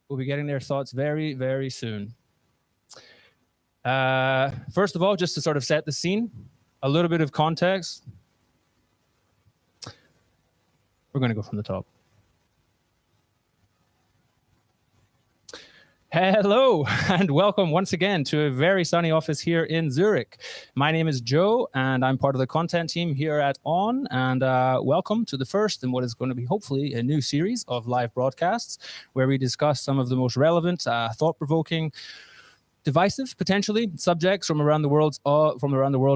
We'll be getting their thoughts very, very soon. First of all, just to sort of set the scene, a little bit of context. We're going to go from the top. Hello and welcome once again to a very sunny office here in Zurich. My name is Joe and I'm part of the content team here at On, and welcome to the first in what is going to be hopefully a new series of live broadcasts where we discuss some of the most relevant, thought-provoking, divisive, potentially, subjects from around the world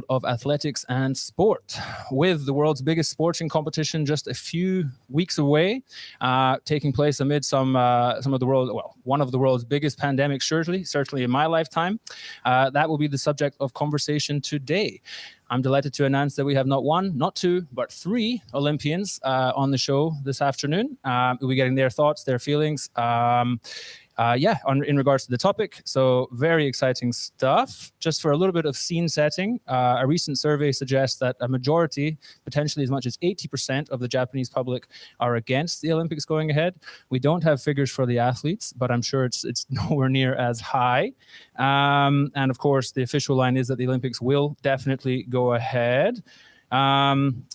of athletics and sport. With the world's biggest sporting competition just a few weeks away, taking place amid one of the world's biggest pandemics, certainly in my lifetime, that will be the subject of conversation today. I'm delighted to announce that we have not one, not two, but three Olympians on the show this afternoon. We'll be getting their thoughts, their feelings, in regards to the topic. So very exciting stuff. Just for a little bit of scene setting, a recent survey suggests that a majority, potentially as much as 80% of the Japanese public are against the Olympics going ahead. We don't have figures for the athletes, but I'm sure it's nowhere near as high. And of course, the official line is that the Olympics will definitely go ahead.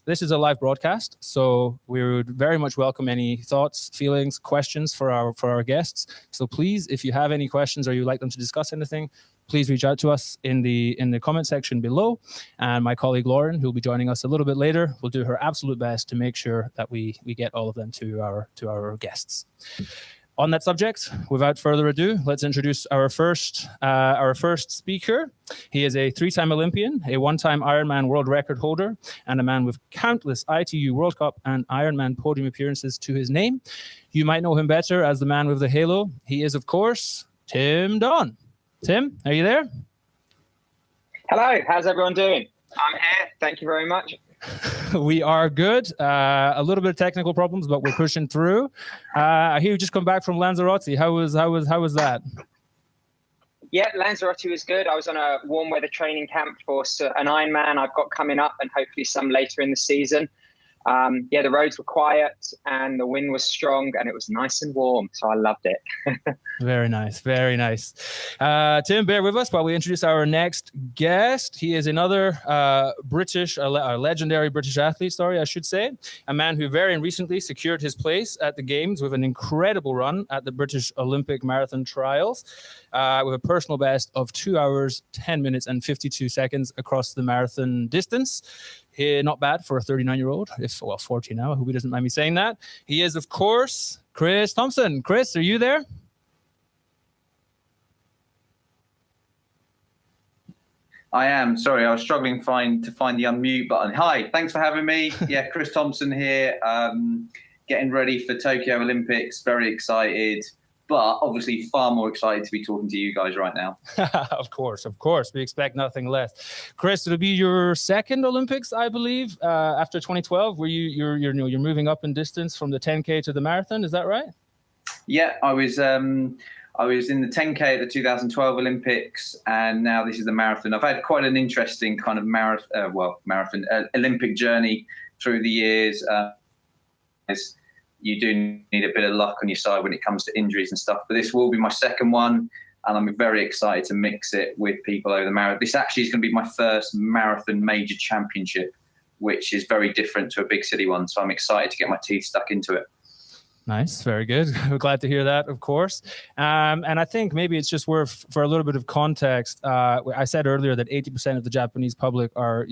This is a live broadcast, so we would very much welcome any thoughts, feelings, questions for our guests. So please, if you have any questions or you'd like them to discuss anything, please reach out to us in the comment section below. And my colleague Lauren, who'll be joining us a little bit later, will do her absolute best to make sure that we get all of them to our guests. On that subject, without further ado, let's introduce our first speaker. He is a three-time Olympian, a one-time Ironman world record holder, and a man with countless ITU World Cup and Ironman podium appearances to his name. You might know him better as the man with the halo. He is, of course, Tim Don. Tim, are you there? Hello, how's everyone doing? I'm here, thank you very much. We are good. A little bit of technical problems, but we're pushing through. I hear you just come back from Lanzarote. How was that? Yeah, Lanzarote was good. I was on a warm weather training camp for an Ironman I've got coming up, and hopefully some later in the season. The roads were quiet and the wind was strong and it was nice and warm, so I loved it. Very nice, very nice. Tim, bear with us while we introduce our next guest. He is another legendary British athlete, I should say. A man who very recently secured his place at the Games with an incredible run at the British Olympic Marathon Trials, with a personal best of 2 hours, 10 minutes and 52 seconds across the marathon distance. Not bad for a 39-year-old, 40 now, who doesn't mind me saying that. He is, of course, Chris Thompson. Chris, are you there? I am. Sorry, I was struggling to find the unmute button. Hi, thanks for having me. Yeah, Chris Thompson here, getting ready for Tokyo Olympics. Very excited, but obviously far more excited to be talking to you guys right now. Of course. We expect nothing less. Chris, it'll be your second Olympics, I believe, after 2012, where you're moving up in distance from the 10K to the marathon. Is that right? Yeah, I was in the 10K at the 2012 Olympics, and now this is the marathon. I've had quite an interesting kind of Olympic journey through the years. You do need a bit of luck on your side when it comes to injuries and stuff, but this will be my second one, and I'm very excited to mix it with people over the marathon. This actually is going to be my first marathon major championship, which is very different to a big city one, so I'm excited to get my teeth stuck into it. Nice, very good. We're glad to hear that, of course. And I think maybe it's just worth, for a little bit of context, I said earlier that 80% of the Japanese public are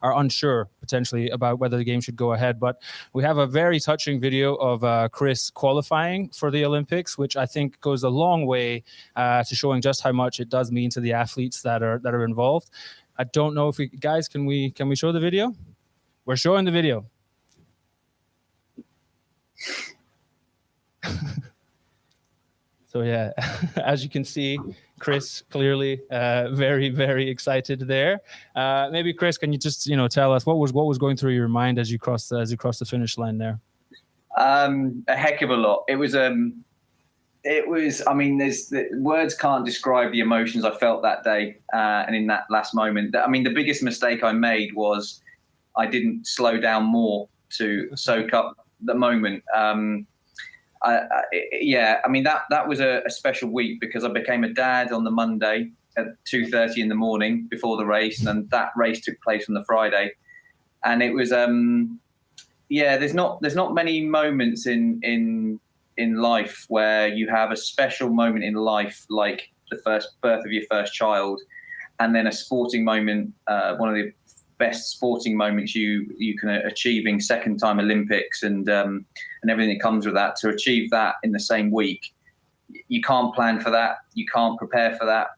unsure potentially about whether the game should go ahead. But we have a very touching video of Chris qualifying for the Olympics, which I think goes a long way to showing just how much it does mean to the athletes that are involved. I don't know if can we show the video? We're showing the video. So yeah, as you can see, Chris clearly very, very excited there. Maybe Chris, can you just tell us what was going through your mind as you crossed the finish line there? A heck of a lot. It was. I mean, words can't describe the emotions I felt that day and in that last moment. I mean, the biggest mistake I made was I didn't slow down more to soak up the moment. I mean, that was a special week because I became a dad on the Monday at 2:30 in the morning before the race, and then that race took place on the Friday. And it was, there's not many moments in life where you have a special moment in life, like the first birth of your first child, and then a sporting moment, one of the best sporting moments you can achieving, second time Olympics and everything that comes with that. To achieve that in the same week, you can't plan for that, you can't prepare for that.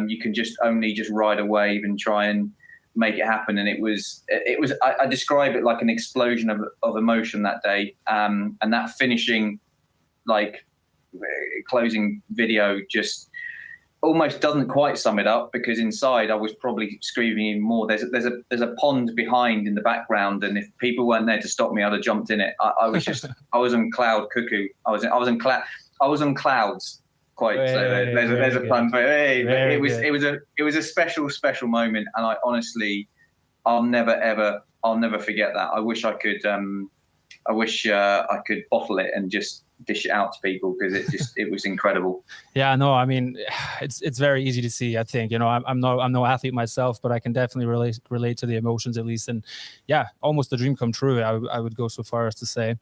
You can only ride a wave and try and make it happen. And it was I describe it like an explosion of emotion that day, and that finishing, like, closing video just almost doesn't quite sum it up, because inside I was probably screaming even more. There's a pond behind in the background, and if people weren't there to stop me, I'd have jumped in it. I was on cloud cuckoo. I was on clouds. Quite. So there's a pun for it. It was a special moment, and I honestly, I'll never forget that. I wish I could bottle it and just dish it out to people, because it was incredible. Yeah, no, I mean, it's very easy to see. I think, I'm no athlete myself, but I can definitely relate to the emotions, at least. And yeah, almost a dream come true, I would go so far as to say.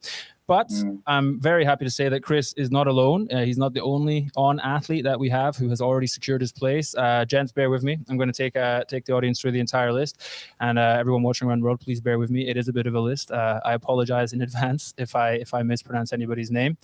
But I'm very happy to say that Chris is not alone. He's not the only On athlete that we have who has already secured his place. Gents, bear with me. I'm going to take the audience through the entire list. And everyone watching around the world, please bear with me. It is a bit of a list. I apologize in advance if I mispronounce anybody's name.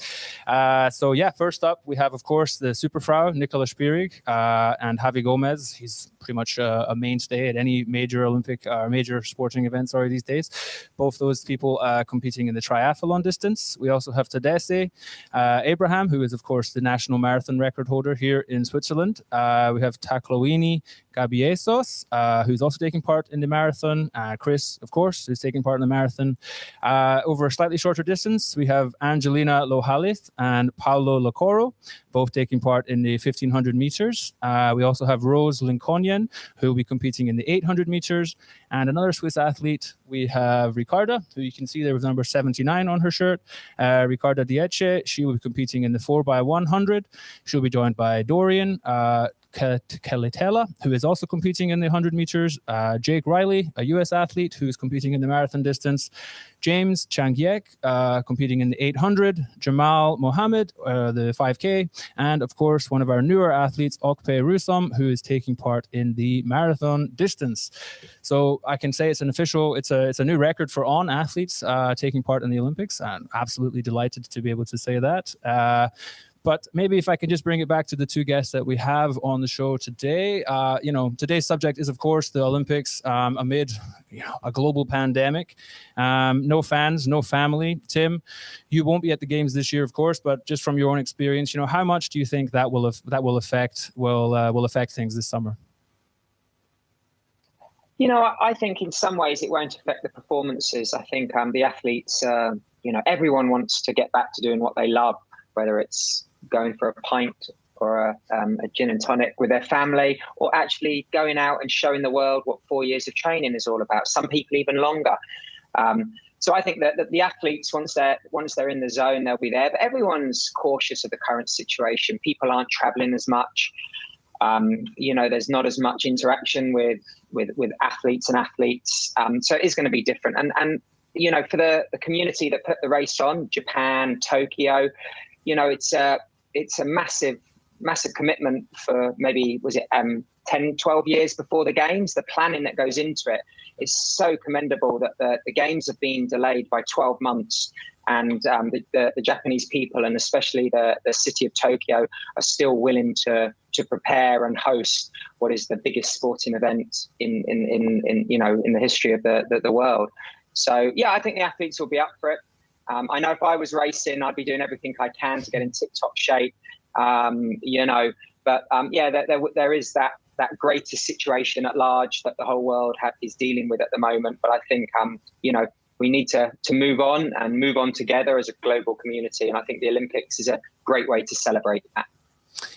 So yeah, first up, we have, of course, the Superfrau, Nicola Spirig, and Javi Gomez. He's pretty much a mainstay at any major Olympic or major sporting events these days. Both those people competing in the triathlon distance. We also have Tadesse Abraham, who is, of course, the national marathon record holder here in Switzerland. We have Tacloini Gabiesos, who's also taking part in the marathon. Chris, of course, who's taking part in the marathon. Over a slightly shorter distance, we have Angelina Lohalith and Paolo Lacoro, both taking part in the 1500 meters. We also have Rose Lincolnian, who will be competing in the 800 meters. And another Swiss athlete, we have Ricarda, who you can see there with number 79 on her shirt. Ricarda Dietxe, she will be competing in the 4x100. She'll be joined by Dorian Kelitela, who is also competing in the 100 meters. Jake Riley, a US athlete who is competing in the marathon distance. James Changyek, competing in the 800. Jamal Mohammed, the 5K. And of course, one of our newer athletes, Okpe Rusom, who is taking part in the marathon distance. So I can say it's a new record for On athletes taking part in the Olympics. I'm absolutely delighted to be able to say that. But maybe if I can just bring it back to the two guests that we have on the show today. Today's subject is, of course, the Olympics amid a global pandemic. No fans, no family. Tim, you won't be at the games this year, of course, but just from your own experience, how much do you think that will affect things this summer? I think in some ways it won't affect the performances. I think the athletes, everyone wants to get back to doing what they love, whether it's going for a pint or a gin and tonic with their family, or actually going out and showing the world what 4 years of training is all about. Some people even longer. So I think that the athletes, once they're in the zone, they'll be there. But everyone's cautious of the current situation. People aren't traveling as much. There's not as much interaction with athletes and athletes. So it is going to be different. And for the community that put the race on, Japan, Tokyo, it's a massive commitment for maybe, 10, 12 years before the games. The planning that goes into it is so commendable that the games have been delayed by 12 months. And the Japanese people, and especially the city of Tokyo, are still willing to prepare and host what is the biggest sporting event in the history of the world. So yeah, I think the athletes will be up for it. I know if I was racing, I'd be doing everything I can to get in tip-top shape. There is that greater situation at large that the whole world is dealing with at the moment. But I think we need to move on together as a global community, and I think the Olympics is a great way to celebrate that.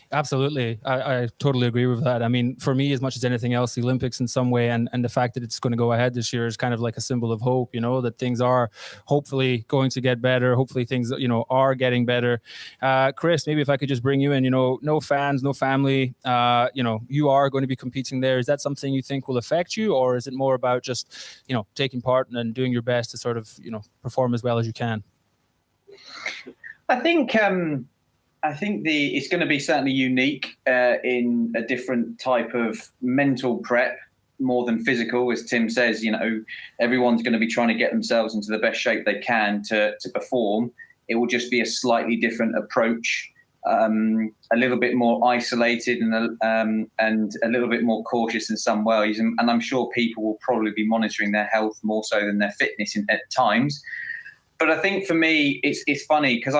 Absolutely. I totally agree with that. I mean, for me, as much as anything else, the Olympics in some way and the fact that it's going to go ahead this year is kind of like a symbol of hope, that things are hopefully going to get better. Hopefully things, are getting better. Chris, maybe if I could just bring you in, no fans, no family, you are going to be competing there. Is that something you think will affect you, or is it more about just, taking part and doing your best to sort of, perform as well as you can? I think it's going to be certainly unique in a different type of mental prep more than physical. As Tim says, everyone's going to be trying to get themselves into the best shape they can to perform. It will just be a slightly different approach, a little bit more isolated and a little bit more cautious in some ways. And I'm sure people will probably be monitoring their health more so than their fitness at times. But I think for me, it's funny because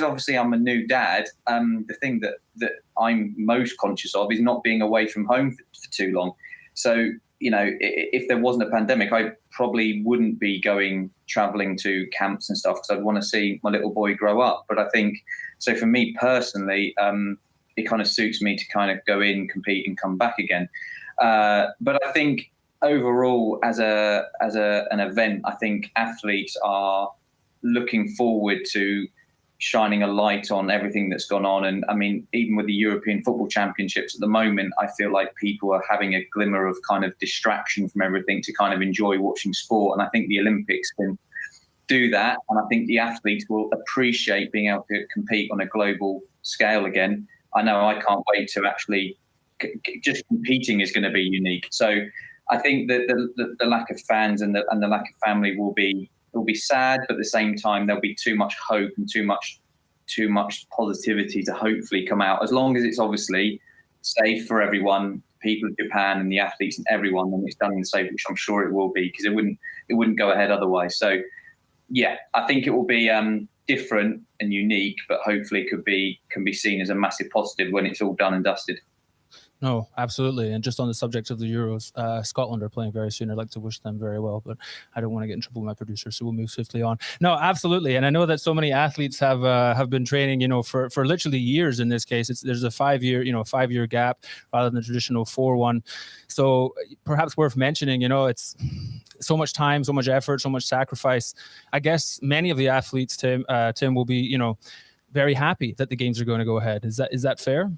obviously I'm a new dad. The thing that I'm most conscious of is not being away from home for too long. So, if there wasn't a pandemic, I probably wouldn't be traveling to camps and stuff because I'd want to see my little boy grow up. But I think, so for me personally, it kind of suits me to kind of go in, compete and come back again. But I think overall as an event, I think athletes are looking forward to shining a light on everything that's gone on. And I mean, even with the European Football Championships at the moment, I feel like people are having a glimmer of kind of distraction from everything to kind of enjoy watching sport. And I think the Olympics can do that. And I think the athletes will appreciate being able to compete on a global scale again. I know I can't wait to actually just competing is going to be unique. So I think that the lack of fans and the lack of family will be sad, but at the same time there'll be too much hope and too much positivity to hopefully come out. As long as it's obviously safe for everyone, people of Japan and the athletes and everyone, then it's done in safe, which I'm sure it will be, because it wouldn't go ahead otherwise. So yeah, I think it will be different and unique, but hopefully can be seen as a massive positive when it's all done and dusted. No, absolutely. And just on the subject of the Euros, Scotland are playing very soon. I'd like to wish them very well, but I don't want to get in trouble with my producer, so we'll move swiftly on. No, absolutely. And I know that so many athletes have been training, for literally years in this case. There's a 5-year gap rather than the traditional 4-1. So perhaps worth mentioning, it's so much time, so much effort, so much sacrifice. I guess many of the athletes, Tim, will be, very happy that the games are going to go ahead. Is that fair?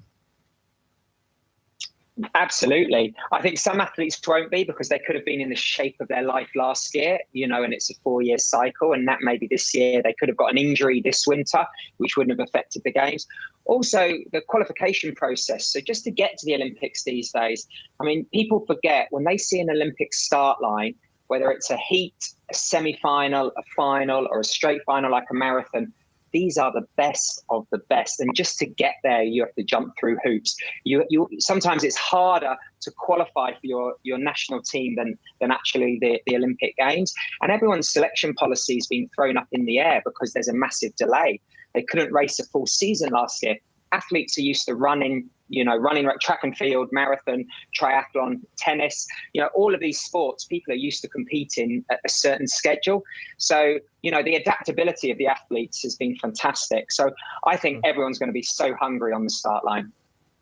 Absolutely. I think some athletes won't be because they could have been in the shape of their life last year, and it's a 4-year cycle, and that maybe this year they could have got an injury this winter, which wouldn't have affected the games. Also, the qualification process. So just to get to the Olympics these days, I mean, people forget when they see an Olympic start line, whether it's a heat, a semi-final, a final, or a straight final like a marathon, these are the best of the best. And just to get there, you have to jump through hoops. You sometimes it's harder to qualify for your national team than actually the Olympic Games. And everyone's selection policy has been thrown up in the air because there's a massive delay. They couldn't race a full season last year. Athletes are used to running track and field, marathon, triathlon, tennis, all of these sports, people are used to competing at a certain schedule. So, the adaptability of the athletes has been fantastic. So I think everyone's going to be so hungry on the start line.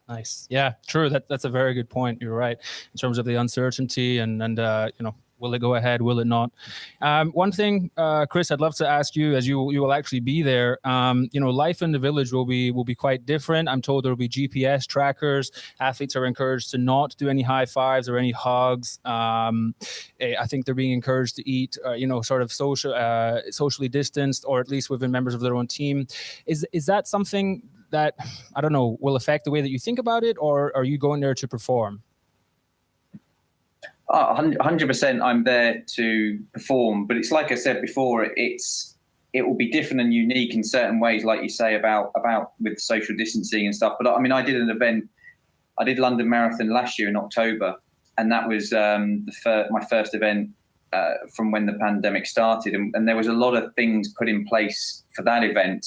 Nice. Yeah, true. That's a very good point. You're right. In terms of the uncertainty and will it go ahead? Will it not? One thing, Chris, I'd love to ask you, as you will actually be there. Life in the village will be quite different. I'm told there will be GPS trackers. Athletes are encouraged to not do any high fives or any hugs. I think they're being encouraged to eat, sort of socially distanced, or at least within members of their own team. Is that something that, I don't know, will affect the way that you think about it, or are you going there to perform? 100%. I'm there to perform, but it's like I said before. It will be different and unique in certain ways, like you say about with social distancing and stuff. But I mean, I did an event. I did London Marathon last year in October, and that was my first event from when the pandemic started. And there was a lot of things put in place for that event,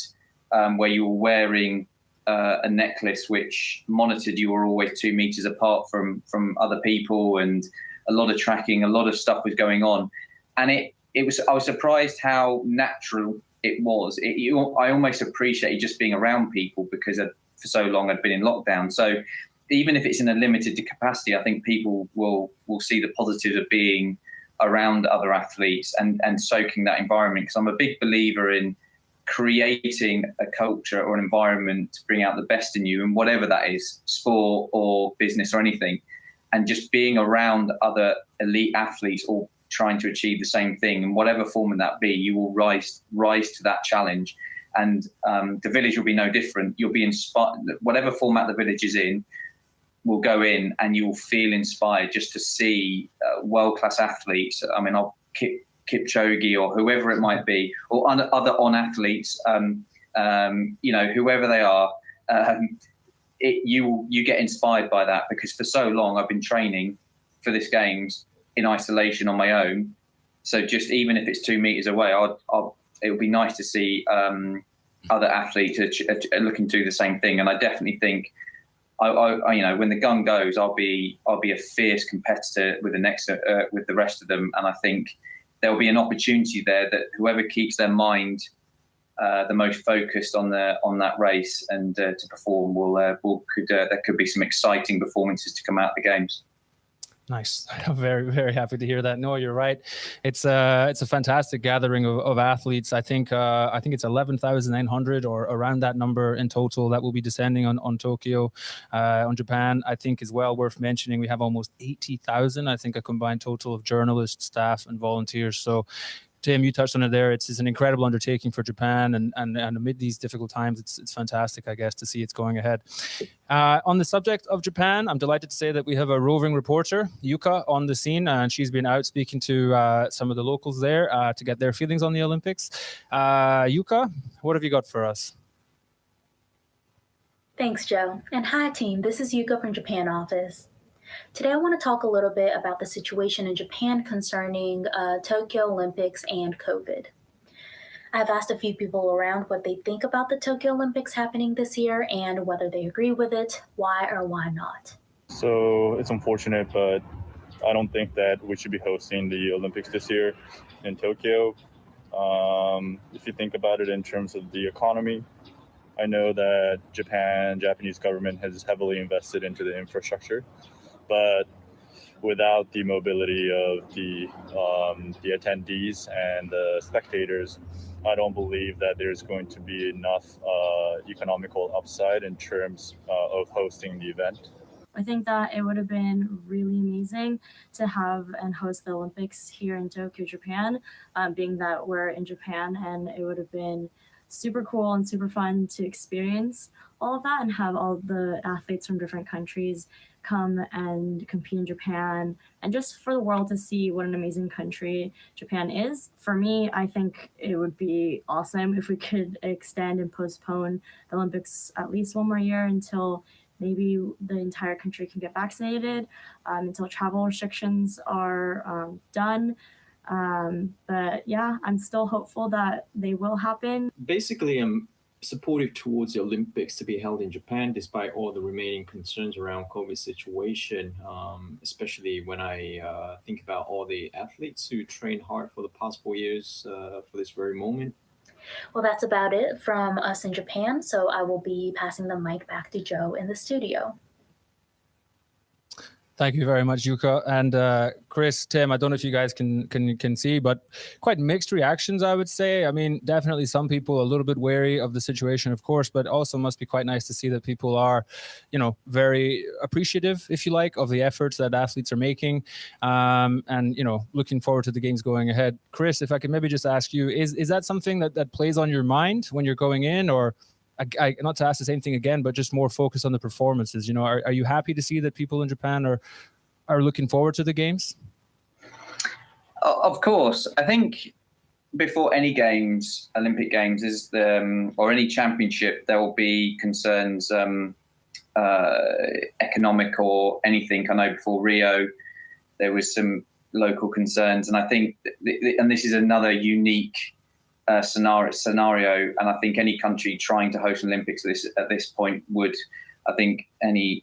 where you were wearing a necklace which monitored you were always 2 meters apart from other people, and a lot of tracking, a lot of stuff was going on. And I was surprised how natural it was. I almost appreciated just being around people, because for so long had been in lockdown. So even if it's in a limited capacity, I think people will see the positives of being around other athletes and soaking that environment. Because I'm a big believer in creating a culture or an environment to bring out the best in you, and whatever that is, sport or business or anything, and just being around other elite athletes all trying to achieve the same thing, in whatever form that be, you will rise to that challenge. And the village will be no different. You'll be inspired, whatever format the village is in, will go in, and you will feel inspired just to see world-class athletes. I mean, I'll Kipchoge or whoever it might be, or other on athletes, whoever they are, you get inspired by that, because for so long I've been training for this games in isolation on my own. So just even if it's 2 meters away, it would be nice to see other athletes looking to do the same thing. And I definitely think, when the gun goes, I'll be a fierce competitor with the rest of them. And I think there'll be an opportunity there that whoever keeps their mind the most focused on that race and to perform there could be some exciting performances to come out of the games. Nice. I'm very, very happy to hear that. No, you're right. It's a fantastic gathering of athletes. I think it's 11,900 or around that number in total that will be descending on Tokyo, on Japan. I think is well worth mentioning. We have almost 80,000. I think a combined total of journalists, staff, and volunteers. So, Tim, you touched on it there. It's an incredible undertaking for Japan, and amid these difficult times, it's fantastic, I guess, to see it's going ahead. On the subject of Japan, I'm delighted to say that we have a roving reporter, Yuka, on the scene, and she's been out speaking to some of the locals there to get their feelings on the Olympics. Yuka, what have you got for us? Thanks, Joe. And hi, team. This is Yuka from Japan office. Today, I want to talk a little bit about the situation in Japan concerning Tokyo Olympics and COVID. I've asked a few people around what they think about the Tokyo Olympics happening this year and whether they agree with it, why or why not. So it's unfortunate, but I don't think that we should be hosting the Olympics this year in Tokyo. If you think about it in terms of the economy, I know that Japanese government has heavily invested into the infrastructure. But without the mobility of the attendees and the spectators, I don't believe that there's going to be enough economical upside in terms of hosting the event. I think that it would have been really amazing to have and host the Olympics here in Tokyo, Japan, being that we're in Japan, and it would have been super cool and super fun to experience all of that and have all the athletes from different countries come and compete in Japan, and just for the world to see what an amazing country Japan is. For me, I think it would be awesome if we could extend and postpone the Olympics at least one more year until maybe the entire country can get vaccinated, until travel restrictions are done. But yeah, I'm still hopeful that they will happen. Basically, I'm supportive towards the Olympics to be held in Japan, despite all the remaining concerns around COVID situation, especially when I think about all the athletes who trained hard for the past 4 years for this very moment. Well, that's about it from us in Japan, so I will be passing the mic back to Joe in the studio. Thank you very much, Yuka. And Chris, Tim, I don't know if you guys can see, but quite mixed reactions, I would say. I mean, definitely some people a little bit wary of the situation, of course, but also must be quite nice to see that people are, very appreciative, if you like, of the efforts that athletes are making, and, looking forward to the games going ahead. Chris, if I could maybe just ask you, is that something that plays on your mind when you're going in, or not to ask the same thing again, but just more focus on the performances? Are you happy to see that people in Japan are looking forward to the games? Of course. I think before any games, Olympic Games or any championship, there will be concerns, economic or anything. I know before Rio, there was some local concerns, and I think, and this is another unique scenario, and I think any country trying to host Olympics at this point would, I think any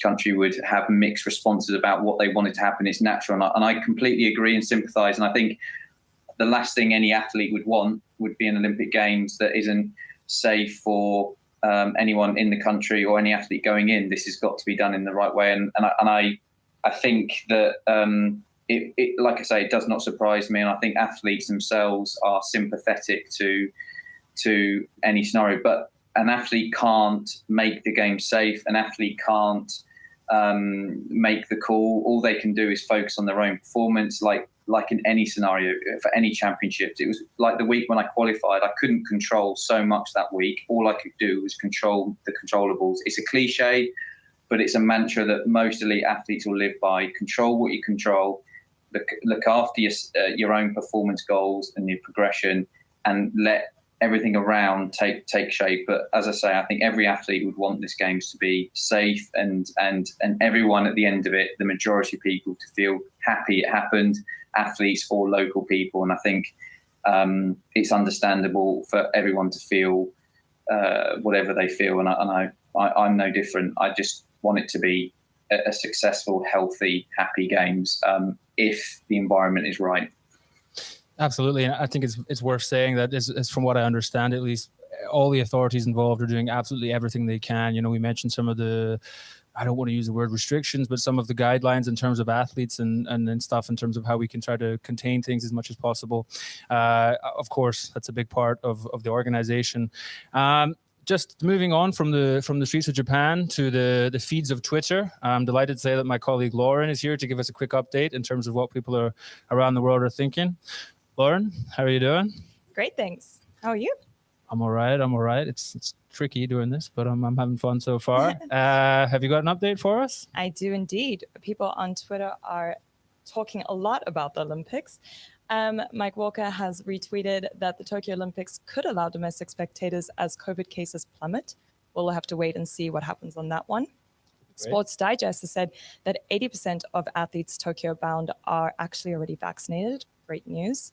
country would have mixed responses about what they wanted to happen. It's natural, and I completely agree and sympathise. And I think the last thing any athlete would want would be an Olympic Games that isn't safe for anyone in the country or any athlete going in, this has got to be done in the right way. And I think that it, like I say, it does not surprise me. And I think athletes themselves are sympathetic to any scenario. But an athlete can't make the game safe. An athlete can't make the call. All they can do is focus on their own performance. Like in any scenario, for any championships, it was like the week when I qualified, I couldn't control so much that week. All I could do was control the controllables. It's a cliche, but it's a mantra that most elite athletes will live by. Control what you control, look after your own performance goals and your progression, and let everything around take shape. But as I say, I think every athlete would want this games to be safe and everyone at the end of it, the majority of people, to feel happy it happened, athletes or local people. And I think it's understandable for everyone to feel whatever they feel. And I'm no different. I just want it to be a successful, healthy, happy games if the environment is right. Absolutely, and I think it's worth saying that is from what I understand, at least, all the authorities involved are doing absolutely everything they can. You know, we mentioned some of the, I don't want to use the word restrictions, but some of the guidelines in terms of athletes and stuff in terms of how we can try to contain things as much as possible. Of course, that's a big part of the organization. Just moving on from the streets of Japan to the feeds of Twitter, I'm delighted to say that my colleague Lauren is here to give us a quick update in terms of what people are around the world are thinking. Lauren, how are you doing? Great, thanks. How are you? I'm all right. It's tricky doing this, but I'm having fun so far. Have you got an update for us? I do indeed. People on Twitter are talking a lot about the Olympics. Mike Walker has retweeted that the Tokyo Olympics could allow domestic spectators as COVID cases plummet. We'll have to wait and see what happens on that one. Great. Sports Digest has said that 80% of athletes Tokyo bound are actually already vaccinated. Great news.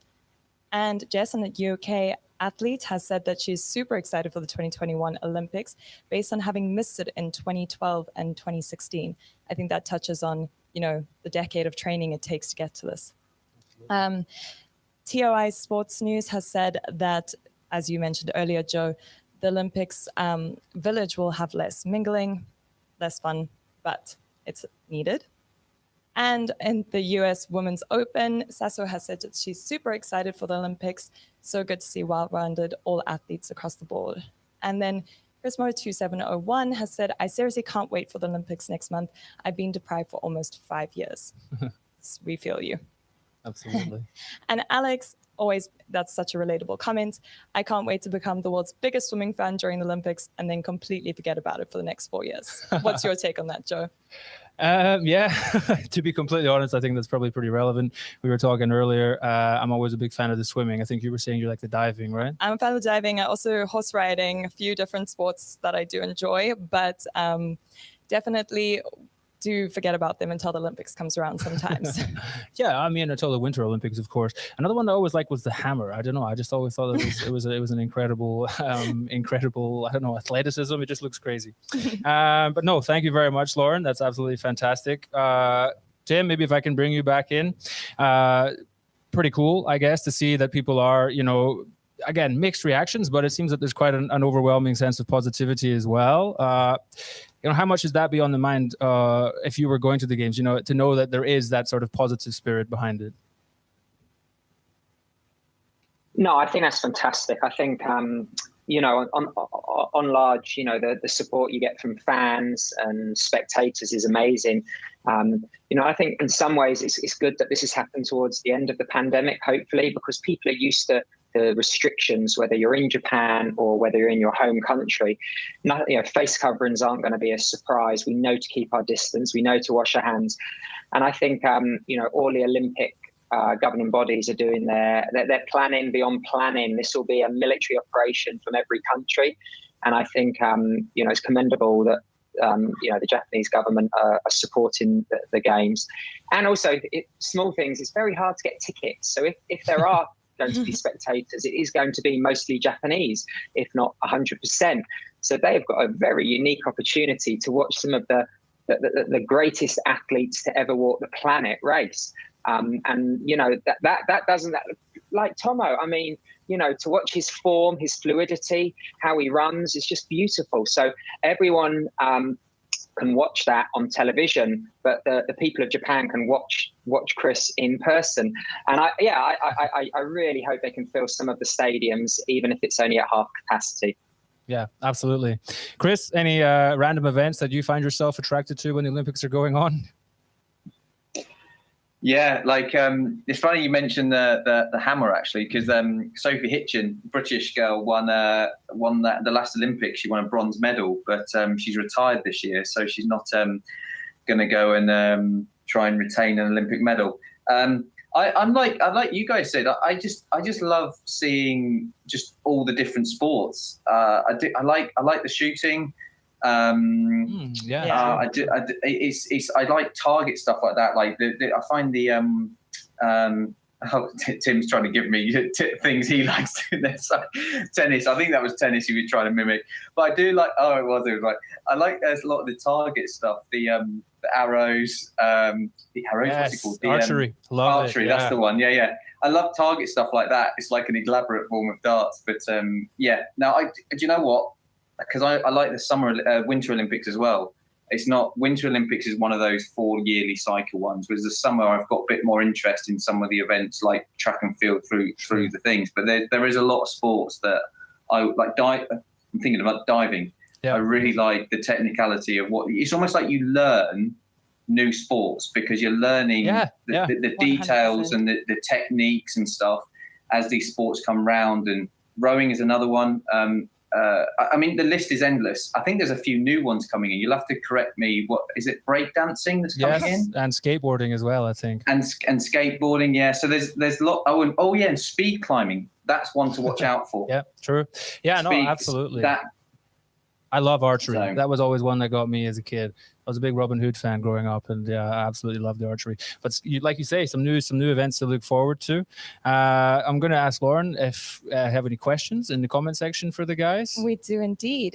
And Jess, an UK athlete, has said that she's super excited for the 2021 Olympics based on having missed it in 2012 and 2016. I think that touches on, the decade of training it takes to get to this. TOI Sports News has said that, as you mentioned earlier, Joe, the Olympics village will have less mingling, less fun, but it's needed. And in the US Women's Open, Sasso has said that she's super excited for the Olympics. So good to see well-rounded all athletes across the board. And then Chrismo2701 has said, I seriously can't wait for the Olympics next month. I've been deprived for almost 5 years. We feel you. Absolutely. And Alex, always, that's such a relatable comment. I can't wait to become the world's biggest swimming fan during the Olympics and then completely forget about it for the next 4 years. What's your take on that, Joe? Yeah, to be completely honest, I think that's probably pretty relevant. We were talking earlier. I'm always a big fan of the swimming. I think you were saying you like the diving, right? I'm a fan of diving. I also horse riding, a few different sports that I do enjoy, but definitely do forget about them until the Olympics comes around sometimes. Yeah, I mean, until the Winter Olympics, of course. Another one I always liked was the hammer. I don't know. I just always thought it was an incredible, athleticism. It just looks crazy. But no, thank you very much, Lauren. That's absolutely fantastic. Tim, maybe if I can bring you back in. Pretty cool, I guess, to see that people are, again, mixed reactions, but it seems that there's quite an overwhelming sense of positivity as well. How much does that be on the mind if you were going to the games, to know that there is that sort of positive spirit behind it? No, I think that's fantastic. I think, on large, the support you get from fans and spectators is amazing. I think in some ways it's good that this has happened towards the end of the pandemic, hopefully, because people are used to the restrictions, whether you're in Japan or whether you're in your home country. Face coverings aren't going to be a surprise. We know to keep our distance. We know to wash our hands. And I think, all the Olympic governing bodies are doing they're planning beyond planning. This will be a military operation from every country. And I think, it's commendable that, the Japanese government are supporting the games. And also, small things, it's very hard to get tickets. So if there are going to be spectators, it is going to be mostly Japanese, if not 100%. So they have got a very unique opportunity to watch some of the greatest athletes to ever walk the planet race. And that doesn't, like Tomo, I mean, to watch his form, his fluidity, how he runs, it's just beautiful. So everyone can watch that on television, but the people of Japan can watch Chris in person. And I really hope they can fill some of the stadiums, even if it's only at half capacity. Yeah, absolutely. Chris, any random events that you find yourself attracted to when the Olympics are going on? Yeah, like it's funny you mentioned the hammer, actually, because Sophie Hitchin, British girl, won the last Olympics. She won a bronze medal, but she's retired this year, so she's not going to go and try and retain an Olympic medal. I'm like you guys said, I just love seeing just all the different sports. I like the shooting. I like target stuff like that. Like I find Tim's trying to give me things he likes to do. So, tennis. I think that was tennis he was trying to mimic. But I do like. It was like I like a lot of the target stuff. The arrows. The arrows. Yes, what's it called? The, archery. Love archery. it. That's the one. Yeah. I love target stuff like that. It's like an elaborate form of darts. But Now, do you know what? Because I like the Winter Olympics as well. It's not Winter Olympics is one of those 4 yearly cycle ones. Whereas the summer, I've got a bit more interest in some of the events like track and field through the things. But there is a lot of sports that I like. I'm thinking about diving. Yeah. I really like the technicality of it's almost like you learn new sports because you're learning the details and the techniques and stuff as these sports come round. And rowing is another one. I mean, the list is endless. I think there's a few new ones coming in. You'll have to correct me. What is it? Breakdancing that's coming in, and skateboarding as well, I think. And skateboarding, yeah. So there's a lot. And speed climbing. That's one to watch out for. Yeah, true. Yeah, absolutely. I love archery. So, that was always one that got me as a kid. I was a big Robin Hood fan growing up, and I absolutely loved the archery. But like you say, some new events to look forward to. I'm going to ask Lauren if have any questions in the comment section for the guys. We do indeed.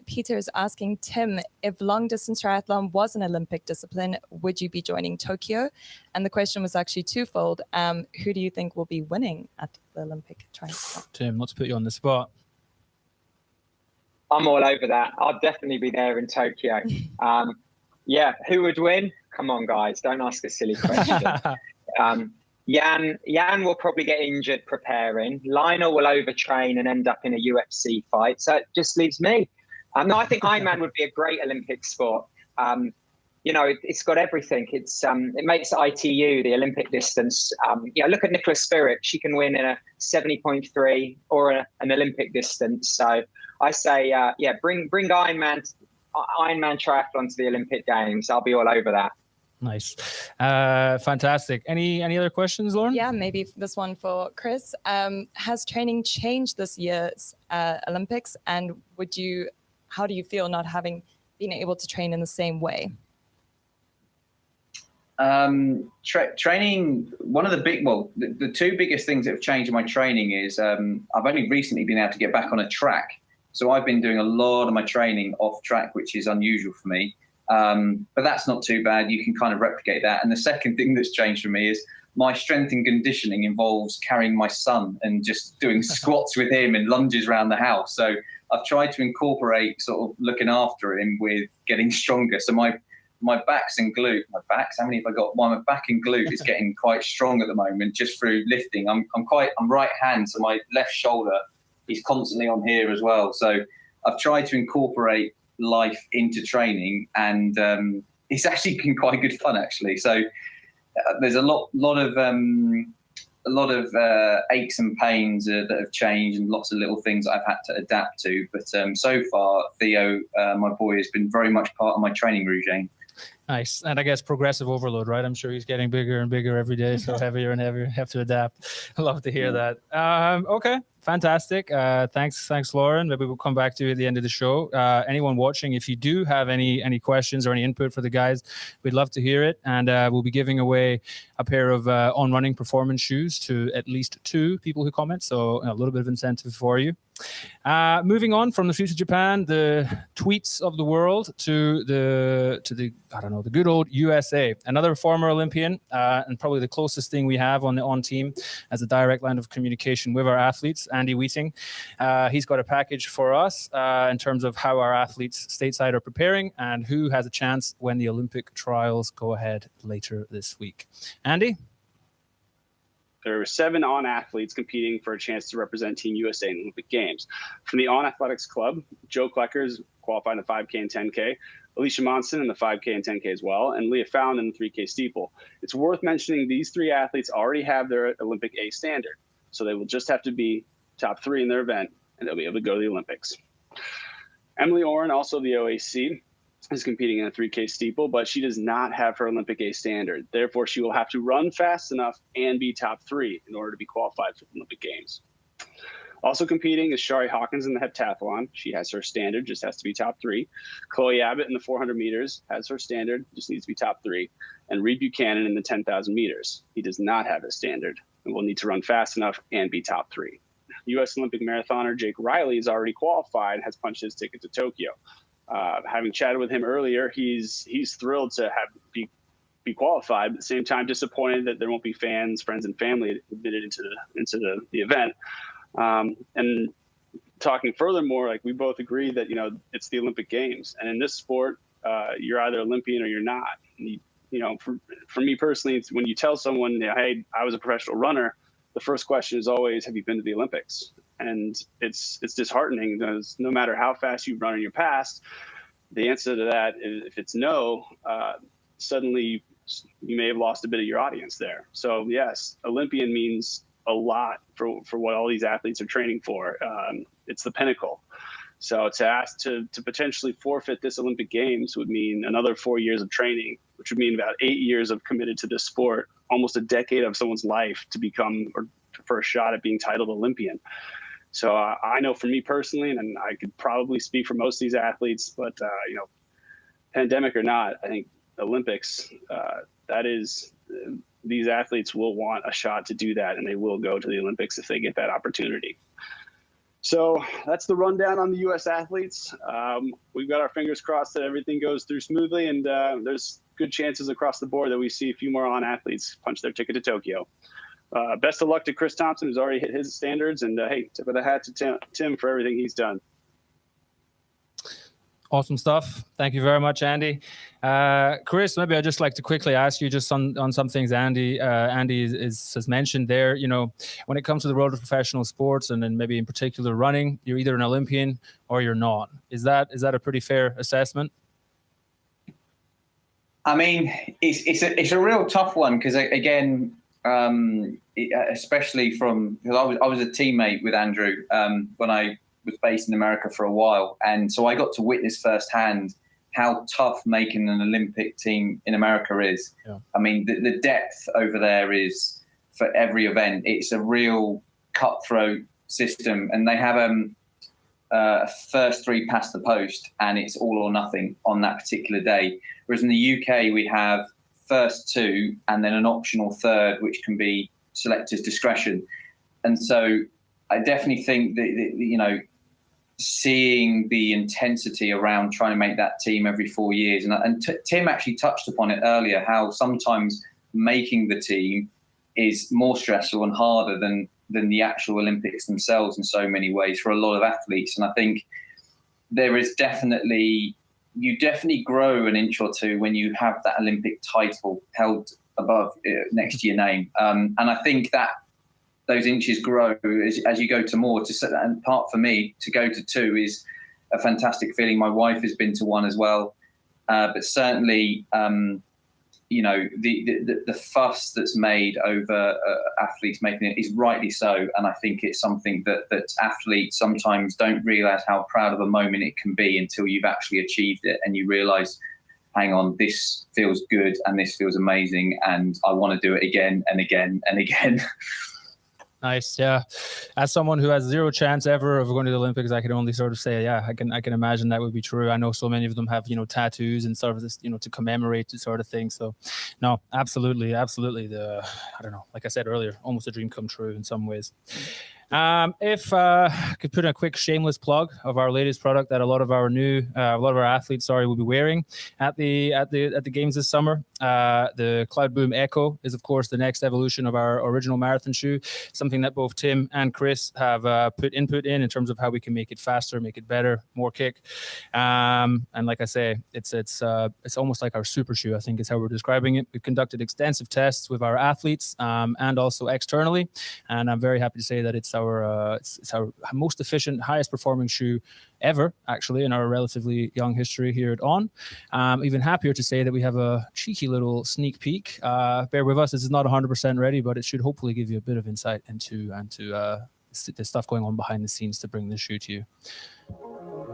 Peter is asking Tim, if long distance triathlon was an Olympic discipline, would you be joining Tokyo? And the question was actually twofold. Who do you think will be winning at the Olympic triathlon? Tim, let's put you on the spot. I'm all over that. I'll definitely be there in Tokyo. Who would win? Come on, guys, don't ask a silly question. Jan will probably get injured preparing. Lionel will overtrain and end up in a UFC fight. So it just leaves me. No, I think Ironman would be a great Olympic sport. It's got everything. It makes ITU, the Olympic distance. Look at Nicola Spirit. She can win in a 70.3 or an Olympic distance. So I say, bring Ironman triathlon to the Olympic Games. I'll be all over that. Nice. Fantastic. Any other questions, Lauren? Yeah, maybe this one for Chris. Has training changed this year's Olympics? And how do you feel not having been able to train in the same way? Training, one of the two biggest things that have changed in my training is I've only recently been able to get back on a track. So I've been doing a lot of my training off track, which is unusual for me. But that's not too bad. You can kind of replicate that. And the second thing that's changed for me is my strength and conditioning involves carrying my son and just doing squats with him and lunges around the house. So I've tried to incorporate sort of looking after him with getting stronger. So my backs and glute, how many have I got? Well, my back and glute is getting quite strong at the moment just through lifting. I'm right hand, so my left shoulder is constantly on here as well. So I've tried to incorporate life into training, and it's actually been quite good fun actually. So there's a lot of aches and pains that have changed, and lots of little things that I've had to adapt to. But so far, Theo, my boy, has been very much part of my training regime. Nice. And I guess progressive overload, right? I'm sure he's getting bigger and bigger every day, so heavier and heavier. Have to adapt. I love to hear that. Okay, fantastic. Thanks, Lauren. Maybe we'll come back to you at the end of the show. Anyone watching, if you do have any questions or any input for the guys, we'd love to hear it. And we'll be giving away a pair of On Running performance shoes to at least 2 people who comment. So a little bit of incentive for you. Moving on from the Future Japan, the tweets of the world to the the good old USA. Another former Olympian, and probably the closest thing we have on the On team as a direct line of communication with our athletes, Andy Wheating. He's got a package for us in terms of how our athletes stateside are preparing and who has a chance when the Olympic trials go ahead later this week. Andy? There were 7 On athletes competing for a chance to represent Team USA in the Olympic Games. From the On Athletics Club, Joe Kleckers qualified in the 5K and 10K, Alicia Monson in the 5K and 10K as well, and Leah Fallon in the 3K steeple. It's worth mentioning these 3 athletes already have their Olympic A standard, so they will just have to be top 3 in their event, and they'll be able to go to the Olympics. Emily Oren, also of the OAC, is competing in a 3K steeple, but she does not have her Olympic A standard. Therefore, she will have to run fast enough and be top 3 in order to be qualified for the Olympic Games. Also competing is Shari Hawkins in the heptathlon. She has her standard, just has to be top 3. Chloe Abbott in the 400 meters has her standard, just needs to be top 3. And Reed Buchanan in the 10,000 meters. He does not have his standard and will need to run fast enough and be top 3. U.S. Olympic marathoner Jake Riley is already qualified and has punched his ticket to Tokyo. Having chatted with him earlier, he's thrilled to be qualified, but at the same time disappointed that there won't be fans, friends, and family admitted into the event. And talking furthermore, like we both agree that it's the Olympic Games, and in this sport, you're either Olympian or you're not. And for me personally, it's when you tell someone, hey, I was a professional runner, the first question is always, have you been to the Olympics? And it's disheartening because no matter how fast you've run in your past, the answer to that is, if it's no, suddenly you may have lost a bit of your audience there. So yes, Olympian means a lot for what all these athletes are training for. It's the pinnacle. So to ask to potentially forfeit this Olympic Games would mean another 4 years of training, which would mean about 8 years of committed to this sport, almost a decade of someone's life to become or for a shot at being titled Olympian. So I know for me personally, and I could probably speak for most of these athletes, but pandemic or not, I think Olympics, these athletes will want a shot to do that, and they will go to the Olympics if they get that opportunity. So that's the rundown on the U.S. athletes. We've got our fingers crossed that everything goes through smoothly, and there's good chances across the board that we see a few more On athletes punch their ticket to Tokyo. Best of luck to Chris Thompson, who's already hit his standards, and hey, tip of the hat to Tim for everything he's done. Awesome stuff. Thank you very much, Andy. Chris, maybe I'd just like to quickly ask you just on some things Andy has mentioned there. When it comes to the world of professional sports, and then maybe in particular running, you're either an Olympian or you're not. Is that a pretty fair assessment? I mean, it's a real tough one because, again, especially because I was a teammate with Andrew when I was based in America for a while, and so I got to witness firsthand how tough making an Olympic team in America is. Yeah. I mean, the depth over there is, for every event, it's a real cutthroat system, and they have a first 3 past the post, and it's all or nothing on that particular day. Whereas in the UK, we have first 2 and then an optional third, which can be selector's discretion. And so I definitely think that seeing the intensity around trying to make that team every 4 years, and Tim actually touched upon it earlier, how sometimes making the team is more stressful and harder than the actual Olympics themselves in so many ways for a lot of athletes. And I think you definitely grow an inch or 2 when you have that Olympic title held above next to your name. And I think that those inches grow as you go to more. And part for me, to go to 2 is a fantastic feeling. My wife has been to 1 as well. But certainly, the fuss that's made over athletes making it is rightly so. And I think it's something that athletes sometimes don't realize how proud of a moment it can be until you've actually achieved it and you realize, hang on, this feels good and this feels amazing and I want to do it again and again and again. Nice. Yeah. As someone who has zero chance ever of going to the Olympics, I can only sort of say, yeah, I can imagine that would be true. I know so many of them have, tattoos and sort of this, to commemorate the sort of thing. So no, absolutely. I don't know, like I said earlier, almost a dream come true in some ways. If I could put in a quick shameless plug of our latest product that a lot of our athletes, will be wearing at the games this summer. The Cloudboom Echo is, of course, the next evolution of our original marathon shoe. Something that both Tim and Chris have put input in terms of how we can make it faster, make it better, more kick. And like I say, it's almost like our super shoe, I think is how we're describing it. We've conducted extensive tests with our athletes and also externally, and I'm very happy to say that it's our most efficient, highest performing shoe ever, actually, in our relatively young history here at On. Even happier to say that we have a cheeky little sneak peek. Bear with us, this is not 100% ready, but it should hopefully give you a bit of insight into the stuff going on behind the scenes to bring this shoe to you.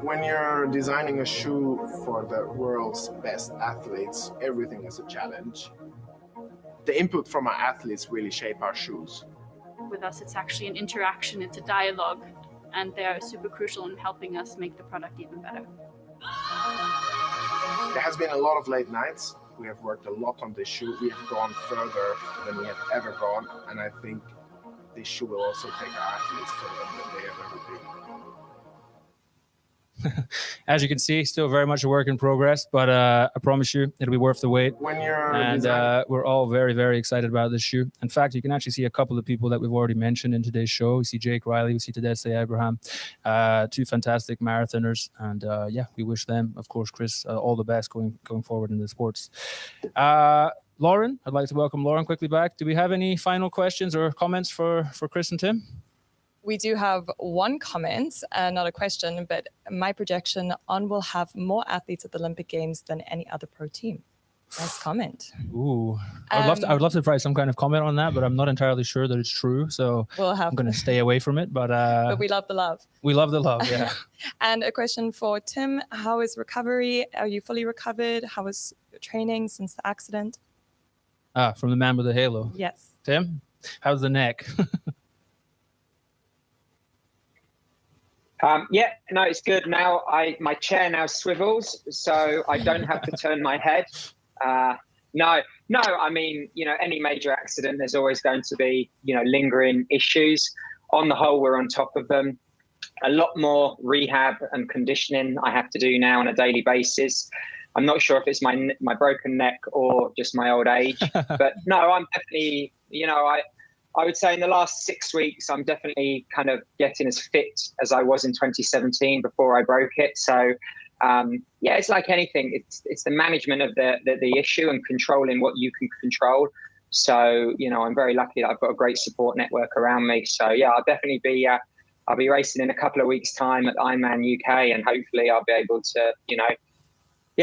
When you're designing a shoe for the world's best athletes, everything is a challenge. The input from our athletes really shape our shoes. With us, it's actually an interaction, it's a dialogue, and they are super crucial in helping us make the product even better. There has been a lot of late nights. We have worked a lot on this shoe. We have gone further than we have ever gone, and I think this shoe will also take our athletes further than they have ever been. As you can see, still very much a work in progress, but I promise you it'll be worth the wait. We're all very, very excited about this shoe. In fact, you can actually see a couple of people that we've already mentioned in today's show. We see Jake Riley, we see Tadesse Abraham, two fantastic marathoners, and we wish them, of course, Chris, all the best going forward in the sports. Lauren, I'd like to welcome Lauren quickly back. Do we have any final questions or comments for Chris and Tim? We do have one comment, not a question, but my projection, On will have more athletes at the Olympic Games than any other pro team. Nice comment. Ooh, I would love to provide some kind of comment on that, but I'm not entirely sure that it's true. So I'm going to stay away from it. But we love the love. We love the love, yeah. And a question for Tim: how is recovery? Are you fully recovered? How is training since the accident? From the man with the halo. Yes. Tim, how's the neck? It's good now. My chair now swivels, so I don't have to turn my head. No. I mean, any major accident, there's always going to be, lingering issues. On the whole, we're on top of them. A lot more rehab and conditioning I have to do now on a daily basis. I'm not sure if it's my broken neck or just my old age, but no, I'm definitely, I would say in the last 6 weeks, I'm definitely kind of getting as fit as I was in 2017 before I broke it. So, it's like anything. It's the management of the issue and controlling what you can control. So, I'm very lucky that I've got a great support network around me. So, I'll definitely be I'll be racing in a couple of weeks' time at Ironman UK, and hopefully I'll be able to,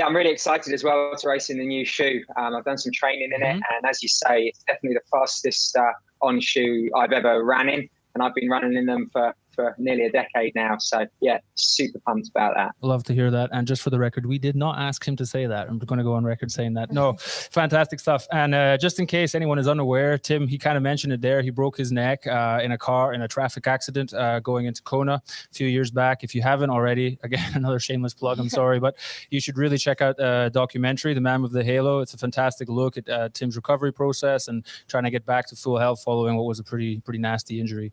I'm really excited as well to race in the new shoe. I've done some training in it, and as you say, it's definitely the fastest On shoe I've ever ran in, and I've been running in them for nearly a decade now. So super pumped about that. Love to hear that. And just for the record, we did not ask him to say that. I'm going to go on record saying that. No, fantastic stuff. And just in case anyone is unaware, Tim, he kind of mentioned it there. He broke his neck in a traffic accident going into Kona a few years back. If you haven't already, again, another shameless plug, I'm sorry, but you should really check out the documentary, The Man with the Halo. It's a fantastic look at Tim's recovery process and trying to get back to full health following what was a pretty nasty injury.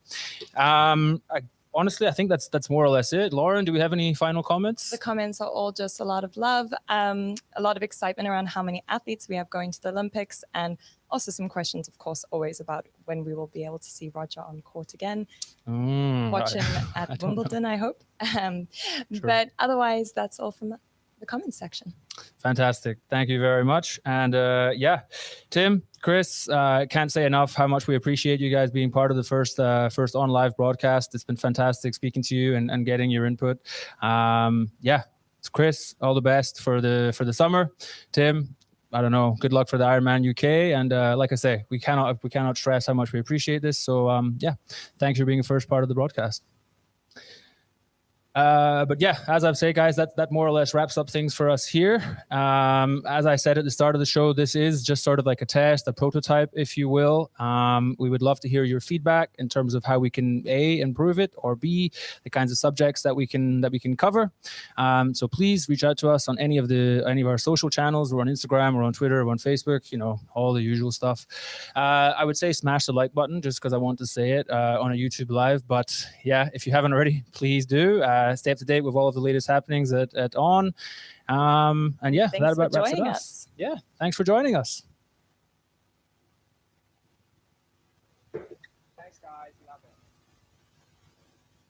Honestly, I think that's more or less it. Lauren, do we have any final comments? The comments are all just a lot of love, a lot of excitement around how many athletes we have going to the Olympics, and also some questions, of course, always about when we will be able to see Roger on court again. Watch him at Wimbledon, I hope. But otherwise, that's all from the comments section. Fantastic. Thank you very much. And Tim, Chris, can't say enough how much we appreciate you guys being part of the first On Live broadcast. It's been fantastic speaking to you and getting your input. It's Chris, all the best for the summer. Tim, I don't know, good luck for the Ironman UK. And like I say, we cannot stress how much we appreciate this. So thanks for being the first part of the broadcast. But yeah, as I've said, guys, that more or less wraps up things for us here. As I said at the start of the show, this is just sort of like a test, a prototype, if you will. We would love to hear your feedback in terms of how we can A, improve it, or B, the kinds of subjects that we can cover. So please reach out to us on any of our social channels. We're on Instagram, we're on Twitter, we're on Facebook, all the usual stuff. I would say smash the like button just because I want to say it on a YouTube live. But yeah, if you haven't already, please do. Stay up to date with all of the latest happenings at On. And yeah, Thanks that about for wraps it joining up. us. Yeah, thanks for joining us.